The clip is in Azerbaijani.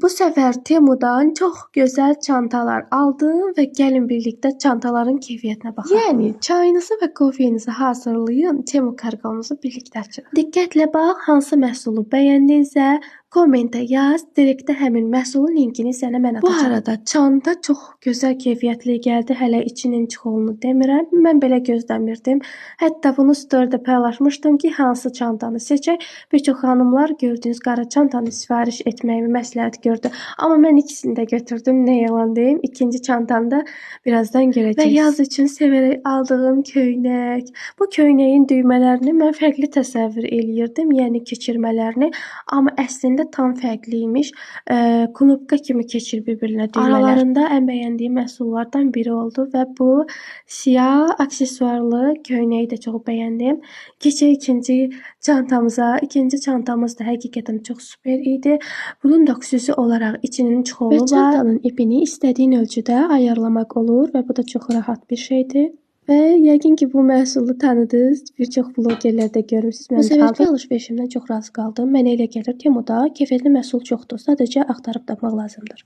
Bu səfər Temu'dan çox gözəl çantalar aldım və gəlin birlikdə çantaların keyfiyyətinə baxaq. Yəni çayınızı və kofenizi hazırlayın, Temu kargomuzu birlikdə açırıq. Diqqətlə bax, hansı məhsulu bəyəndinsə, kommentə yaz, direktdə həmin məhsulun linkini sənə mən atacağam. Bu arada çanta çox gözəl keyfiyyətli gəldi. Hələ içinin çıxolunu demirəm. Mən belə gözləmirdim. Hətta bunu storydə paylaşmışdım ki, hansı çantanı seçək. Bir çox xanımlar gördüyünüz qara çantanı sifariş etməyimi məsləhət gördü. Amma mən ikisini də götürdüm. Nə yalan deyim. İkinci çantanı da birazdan görəcəksiniz. Və yaz üçün sevərək aldığım köynək. Bu köynəyin düymələrini mən fərqli təsəvvür eləyirdim. Yəni keçirmələrini. Amma əslində tam fərqliymiş. Knopka kimi keçir bir-birinə düymələr. Aralarında ən bəyəndiyim məhsullardan biri oldu və bu siyah aksesuarlı köynəyi də çox bəyəndim. Keçək ikinci çantamıza. İkinci çantamız da həqiqətən çox super idi. Bunun da xüsusi olaraq içinin çıxolu var. Və çantanın ipini istədiyin ölçüdə ayarlamaq olur və bu da çox rahat bir şeydir. Və yəqin ki, bu məhsulu tanıdınız. Bir çox vlogerlərdə görürsünüz. Mən bu səfərki alış-verişimdən çox razı qaldım. Mənə elə gəlir ki, Temu'da keyfiyyətli məhsul çoxdur. Sadəcə axtarıb tapmaq lazımdır.